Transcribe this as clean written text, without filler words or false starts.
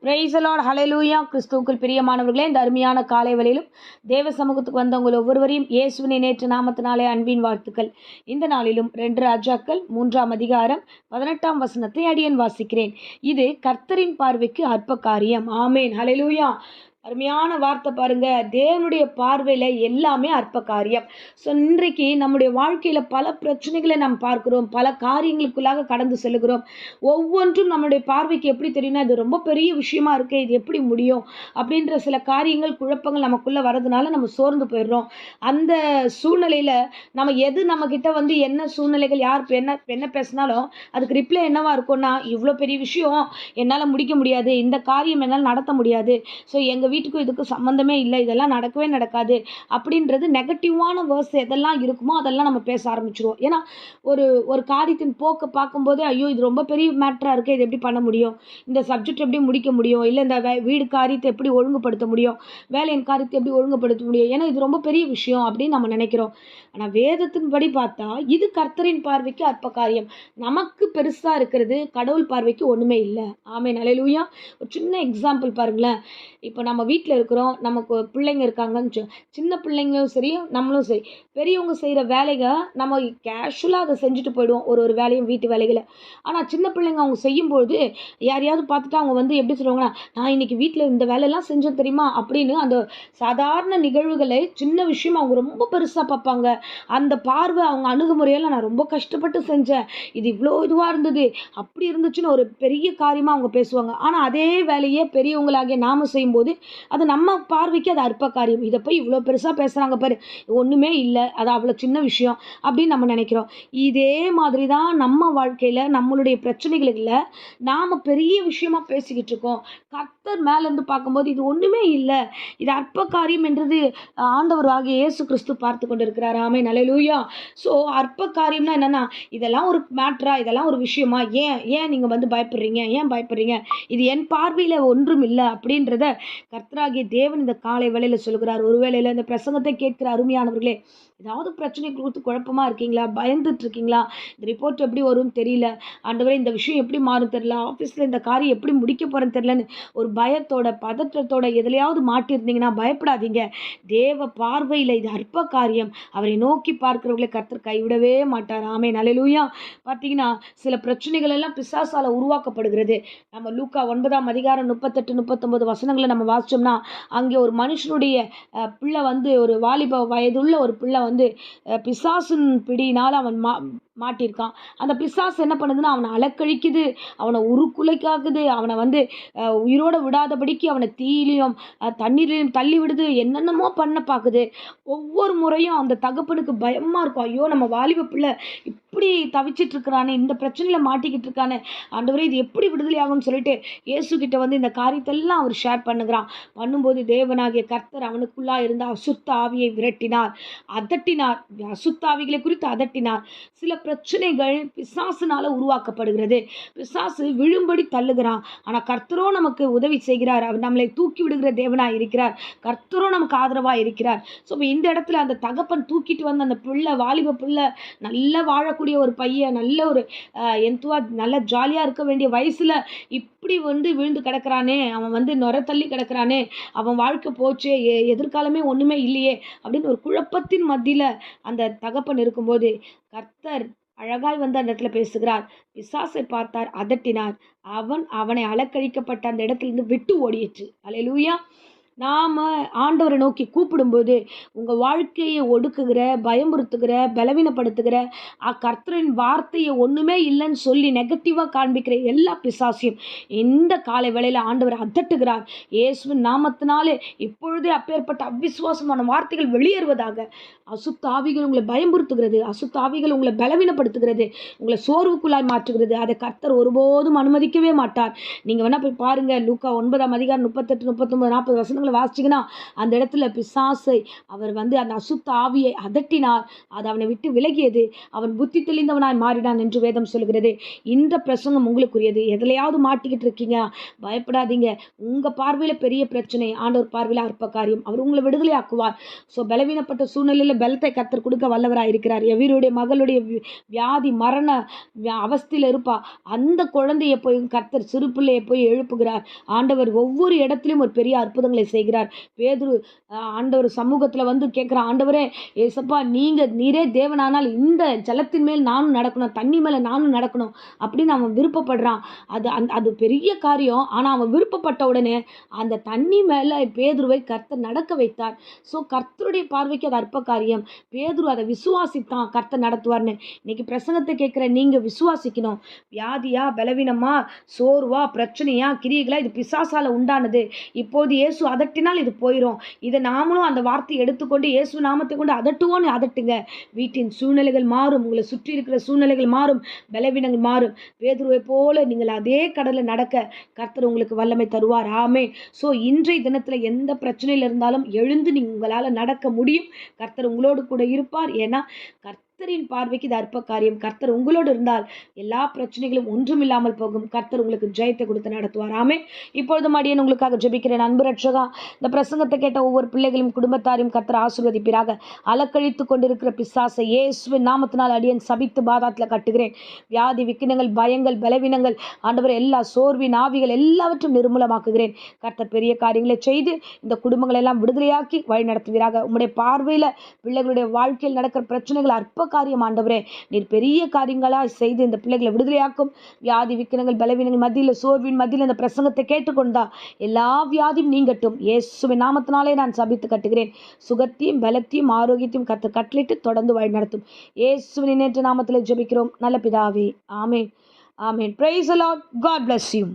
Praise the Lord, ஹல்லேலூயா. கிறிஸ்துவுக்குள் பிரியமானவர்களே, இந்த அருமையான காலை வேளையிலும் தேவ சமூகத்துக்கு வந்த உங்கள் ஒவ்வொருவரையும் இயேசுவின் நேற்று நாமத்தினாலே அன்பின் வாழ்த்துக்கள். இந்த நாளிலும் 2 ராஜாக்கள் 3ஆம் அதிகாரம் 18ஆம் வசனத்தை அடியேன் வாசிக்கிறேன். இது கர்த்தரின் பார்வைக்கு அற்ப காரியம். ஆமேன், ஹல்லேலூயா. அருமையான வார்த்தை பாருங்க. தேவனுடைய பார்வையில எல்லாமே அற்ப காரியம். ஸோ இன்றைக்கு நம்முடைய வாழ்க்கையில பல பிரச்சனைகளை நாம் பார்க்கிறோம், பல காரியங்களுக்குள்ளாக கடந்து செல்கிறோம். ஒவ்வொன்றும் நம்முடைய பார்வைக்கு எப்படி தெரியும்னா, இது ரொம்ப பெரிய விஷயமா இருக்கு, இது எப்படி முடியும் அப்படின்ற சில காரியங்கள், குழப்பங்கள் நமக்குள்ள வரதுனால நம்ம சோர்ந்து போயிடுறோம். அந்த சூழ்நிலையில நம்ம எது நம்ம கிட்ட வந்து என்ன சூழ்நிலைகள் யார் என்ன பேசினாலும் அதுக்கு ரிப்ளை என்னவா இருக்கும்னா, இவ்வளோ பெரிய விஷயம் என்னால் முடிக்க முடியாது, இந்த காரியம் என்னால் நடத்த முடியாது, ஸோ எங்கள் வீட்டுக்கும் இதுக்கும் சம்மந்தமே இல்லை, இதெல்லாம் நடக்கவே நடக்காது அப்படின்றது நெகட்டிவான வேர்ஸ் எதெல்லாம் இருக்குமோ அதெல்லாம் நம்ம பேச ஆரம்பிச்சிடுவோம். ஏன்னா ஒரு காரியத்தின் போக்கை பார்க்கும்போதே, ஐயோ இது ரொம்ப பெரிய மேட்டராக இருக்குது, இது எப்படி பண்ண முடியும், இந்த சப்ஜெக்ட் எப்படி முடிக்க முடியும், இல்லை இந்த வீடு காரியத்தை எப்படி ஒழுங்குபடுத்த முடியும், வேலையின் காரியத்தை எப்படி ஒழுங்குபடுத்த முடியும், ஏன்னா இது ரொம்ப பெரிய விஷயம் அப்படின்னு நம்ம நினைக்கிறோம். ஆனால் வேதத்தின்படி பார்த்தா இது கர்த்தரின் பார்வைக்கு அற்ப காரியம். நமக்கு பெருசாக இருக்கிறது கடவுள் பார்வைக்கு ஒன்றுமே இல்லை. ஆமென், ஹல்லேலூயா. ஒரு சின்ன எக்ஸாம்பிள் பாருங்களேன். இப்போ நம்ம வீட்டில் இருக்கிறோம், நமக்கு பிள்ளைங்க இருக்காங்கன்னு சின்ன பிள்ளைங்களும் சரி நம்மளும் சரி, பெரியவங்க செய்கிற வேலைகளை நம்ம கேஷுவலாக அதை செஞ்சுட்டு போயிடுவோம், ஒரு வேலையும் வீட்டு வேலைகளை. ஆனால் சின்ன பிள்ளைங்க அவங்க செய்யும்போது யாரையாவது பார்த்துட்டு அவங்க வந்து எப்படி சொல்லுவாங்கன்னா, நான் இன்னைக்கு வீட்டில் இந்த வேலையெல்லாம் செஞ்சேன் தெரியுமா அப்படின்னு அந்த சாதாரண நிகழ்வுகளை சின்ன விஷயம் அவங்க ரொம்ப பெருசாக பார்ப்பாங்க. அந்த பார்வை, அவங்க அணுகுமுறையில் நான் ரொம்ப கஷ்டப்பட்டு செஞ்சேன், இது இவ்வளோ இதுவாக இருந்தது, அப்படி இருந்துச்சுன்னு ஒரு பெரிய காரியமாக அவங்க பேசுவாங்க. ஆனால் அதே வேலையே பெரியவங்களாகிய நாம செய்யும்போது அது நம்ம பார்வைக்கு அது அற்ப காரியம். இதை போய் இவ்வளோ பெருசாக பேசுகிறாங்க பாரு, ஒன்றுமே இல்லை, அது அவ்வளோ சின்ன விஷயம் அப்படின்னு நம்ம நினைக்கிறோம். இதே மாதிரி தான் நம்ம வாழ்க்கையில் நம்மளுடைய பிரச்சனைகளில் நாம் பெரிய விஷயமா பேசிக்கிட்டு இருக்கோம். கர்த்தர் மேலேருந்து பார்க்கும்போது இது ஒன்றுமே இல்லை, இது அற்ப காரியம் என்றது ஆண்டவர் ஆகிய இயேசு கிறிஸ்து பார்த்து கொண்டு இருக்கிறார். ஆமென், ஹல்லேலூயா. ஸோ அற்ப காரியம்னா என்னென்னா, இதெல்லாம் ஒரு மேட்ரா, இதெல்லாம் ஒரு விஷயமா, ஏன் நீங்கள் வந்து பயப்படுறீங்க, ஏன் பயப்படுறீங்க, இது என் பார்வையில் ஒன்றும் இல்லை அப்படின்றத கர்த்தராகிய தேவன் இந்த காலை வேளையில் சொல்கிறார். ஒரு வேளையில் இந்த பிரசங்கத்தை கேட்கிற அருமையானவர்களே, ஏதாவது பிரச்சனை கொடுத்து குழப்பமாக இருக்கீங்களா, பயந்துட்டு இருக்கீங்களா, இந்த ரிப்போர்ட் எப்படி வரும்னு தெரியல, ஆண்டவரே இந்த விஷயம் எப்படி மாறும் தெரியல, ஆஃபீஸில் இந்த காரியம் எப்படி முடிக்க போகிறேன்னு தெரியலன்னு ஒரு பயத்தோட பதற்றத்தோட எதுலையாவது மாட்டியிருந்தீங்கன்னா பயப்படாதீங்க. தேவ பார்வையில் இது அற்ப காரியம். அவரை நோக்கி பார்க்கிறவர்களை கர்த்தர் கைவிடவே மாட்டார். ஆமென், ஹல்லேலூயா. பார்த்தீங்கன்னா சில பிரச்சனைகள் எல்லாம் பிசாசால உருவாக்கப்படுகிறது. நம்ம லூக்கா 9ஆம் அதிகாரம் 38-39 வசனங்களை நம்ம வாசிச்சோம்னா, அங்கே ஒரு மனுஷனுடைய பிள்ளை வந்து, ஒரு வாலிப வயதுள்ள ஒரு பிள்ளை வந்து பிசாசின் பிடியினால் அவன் மாட்டியிருக்கான். அந்த பிசாசு என்ன பண்ணுதுன்னா, அவனை அலக்கழிக்குது, அவனை உருக்குலைக்காக்குது, அவனை வந்து உயிரோடு விடாதபடிக்கு அவனை தீயிலையும் தண்ணீரிலையும் தள்ளி விடுது, என்னென்னமோ பண்ண பார்க்குது. ஒவ்வொரு முறையும் அந்த தகப்பனுக்கு பயமாக இருக்கும், ஐயோ நம்ம வாலிப பிள்ளை இப்படி தவிச்சிட்டு இருக்கிறானே, இந்த பிரச்சனையில் மாட்டிக்கிட்டு இருக்கானே, ஆண்டவரே இது எப்படி விடுதலை ஆகும்னு சொல்லிட்டு இயேசு கிட்ட வந்து இந்த காரியத்தெல்லாம் அவர் ஷேர் பண்ணும்போது தேவனாகிய கர்த்தர் அவனுக்குள்ளா இருந்த அசுத்த ஆவியை விரட்டினார், அதட்டினார், அசுத்த ஆவிகளை குறித்து அதட்டினார். சில பிரச்சனைகள் பிசாசுனால உருவாக்கப்படுகிறது. பிசாசு விழும்படி தள்ளுகிறான், ஆனால் கர்த்தரோ நமக்கு உதவி செய்கிறார். அவர் நம்மளை தூக்கி விடுகிற தேவனாக இருக்கிறார். கர்த்தரோ நமக்கு ஆதரவாக இருக்கிறார். ஸோ இந்த இடத்துல அந்த தகப்பன் தூக்கிட்டு வந்த அந்த பிள்ளை, வாலிப பிள்ளை, நல்ல வாழக்கூடிய ஒரு பையன், நல்ல ஒரு நல்ல ஜாலியாக இருக்க வேண்டிய வயசில் இப்படி வந்து விழுந்து கிடக்கிறானே, அவன் வந்து நுர தள்ளி கிடக்கிறானே, அவன் வாழ்க்கை போச்சே, எதிர்காலமே ஒன்றுமே இல்லையே அப்படின்னு ஒரு குழப்பத்தின் மத்தியில் அந்த தகப்பன் இருக்கும்போது கர்த்தர் அழகாய் வந்து அந்த இடத்துல பேசுகிறார். பிசாசை பார்த்தார், அதட்டினார், அவனை அலக்கழிக்கப்பட்ட அந்த இடத்துலேருந்து விட்டு ஓடியிற்று. அல்லேலூயா. நாம் ஆண்டவரை நோக்கி கூப்பிடும்போது உங்கள் வாழ்க்கையை ஒடுக்குகிற, பயமுறுத்துகிற, பலவீனப்படுத்துகிற, கர்த்தரின் வார்த்தையை ஒன்றுமே இல்லைன்னு சொல்லி நெகட்டிவாக காண்பிக்கிற எல்லா பிசாசையும் இந்த காலை வேளையில் ஆண்டவர் அதட்டுகிறார். இயேசுவின் நாமத்தினாலே இப்பொழுதே அப்பேற்பட்ட அவிசுவாசமான வார்த்தைகள் வெளியேறுவதாக. அசுத்த ஆவிகள் உங்களை பயமுறுத்துகிறது, அசுத்த ஆவிகள் உங்களை பலவீனப்படுத்துகிறது, உங்களை சோர்வுக்குள்ளாய் மாற்றுகிறது. அதை கர்த்தர் ஒருபோதும் அனுமதிக்கவே மாட்டார். நீங்கள் வேணால் போய் பாருங்கள், லூக்கா 9ஆம் அதிகாரம் 38-39-40 வசனம் வசனங்களை வாசிச்சிங்கன்னா அந்த இடத்துல பிசாசை அவர் வந்து அந்த அசுத்த ஆவியை அதட்டினார். அது அவனை விட்டு விலகியது. அவன் புத்தி தெளிந்தவனாய் மாறினான் என்று வேதம் சொல்கிறது. இந்த பிரசங்கம் உங்களுக்குரியது. எதுலையாவது மாட்டிக்கிட்டு இருக்கீங்க, பயப்படாதீங்க. உங்கள் பார்வையில் பெரிய பிரச்சனை, ஆண்டவர் பார்வையில் அற்ப காரியம். அவர் உங்களை விடுதலை ஆக்குவார். ஸோ பலவீனப்பட்ட சூழ்நிலையில் பலத்தை கர்த்தர் கொடுக்க வல்லவராக இருக்கிறார். எவருடைய மகளுடைய வியாதி மரண அவஸ்தையில் இருப்பா, அந்த குழந்தையை போய் கர்த்தர் சிறு பிள்ளையை போய் எழுப்புகிறார். ஆண்டவர் ஒவ்வொரு இடத்துலையும் ஒரு பெரிய அற்புதங்களை செய்கிறார். பேதுரு ஆண்டவர் சமூகத்தில் வந்து கேட்குற, ஆண்டவரே ஏசப்பா நீரே தேவனானால் இந்த ஜலத்தின் மேல் நானும் நடக்கணும், தண்ணி மேலே நானும் நடக்கணும் அப்படின்னு அவன் விருப்பப்படுறான். அது பெரிய காரியம். ஆனால் அவன் விருப்பப்பட்ட உடனே அந்த தண்ணி மேலே பேதுருவை கர்த்தர் நடக்க வைத்தார். ஸோ கர்த்தருடைய பார்வைக்கு அது அற்ப காரியம். பேதுரு அதை விசுவாசித்தான், கர்த்தர் நடத்துவார்னு. இன்னைக்கு பிரசங்கத்தை கேட்குற நீங்கள் விசுவாசிக்கணும். வியாதியா, பலவீனமா, சோர்வா, பிரச்சனையா, கிரியைகளா, இது பிசாசால உண்டானது. இப்போது இயேசு அதட்டினால் இது போயிடும். இதை நாமளும் அந்த வார்த்தையை எடுத்துக்கொண்டு இயேசு நாமத்தை கொண்டு அதட்டுவோன்னு அதட்டுங்க. வீட்டின் சூழ்நிலைகள் மாறும், உங்களை சுற்றி இருக்கிற சூழ்நிலைகள் மாறும், பலவீனங்கள் மாறும். பேதுருவை போல நீங்கள் அதே கடலில் நடக்க கர்த்தர் உங்களுக்கு வல்லமை தருவார். ஆமே. ஸோ இன்றைய தினத்தில் எந்த பிரச்சனையில் இருந்தாலும் எழுந்து உங்களால் நடக்க முடியும். கர்த்தர் உங்களோடு கூட இருப்பார். ஏன்னா கர்த்தரின் பார்வைக்கு இது அற்ப காரியம். கர்த்தர் உங்களோடு இருந்தால் எல்லா பிரச்சனைகளும் ஒன்றும் இல்லாமல் போகும். கர்த்தர் உங்களுக்கு ஜெயத்தை கொடுத்து நடத்துவார். ஆமே. இப்பொழுது அடியேன் உங்களுக்காக ஜெபிக்கிறேன். அன்பு ரட்சகா, இந்த பிரசங்கத்தை கேட்ட ஒவ்வொரு பிள்ளைகளையும் குடும்பத்தாரையும் கர்த்தர் ஆசீர்வதிப்பீராக. அலக்கழித்து கொண்டிருக்கிற பிசாசை இயேசுவின் நாமத்தினால் அடியேன் சபித்து பாதாத்தில் கட்டுகிறேன். வியாதி, விக்கினங்கள், பயங்கள், பலவீனங்கள், ஆண்டவர் எல்லா சோர்வின் ஆவிகள் எல்லாவற்றும் நிர்மூலமாக்குகிறேன். கர்த்தர் பெரிய காரியங்களை செய்து இந்த குடும்பங்கள் எல்லாம் விடுதலையாக்கி வழி நடத்துவீராக. உம்முடைய பார்வையில் பிள்ளைகளுடைய வாழ்க்கையில் நடக்கிற பிரச்சனைகள் அற்ப காரியம். ஆண்டவரே, நீர் பெரிய காரியங்களாக செய்து இந்த பிள்ளைகளை விடுதலையாக்கும். வியாதி, விக்கினங்கள், பலவீனங்கள் மத்தியில், சோர்வின் மத்தியில் இந்த பிரசங்கத்தை கேட்டுக்கொண்டா எல்லா வியாதியும் நீங்கட்டும். இயேசுவின் நாமத்தினாலே நான் சபித்து கட்டுகிறேன். சுகத்தையும் பலத்தையும் ஆரோக்கியத்தையும் கர்த்தர் கட்டளையிட்டு தொடர்ந்து வழி நடத்தும். இயேசுவின் நேற்று நாமத்தில் ஜெபிக்கிறோம் நல்ல பிதாவே. ஆமேன். ஆமேன். Praise the Lord. God bless you.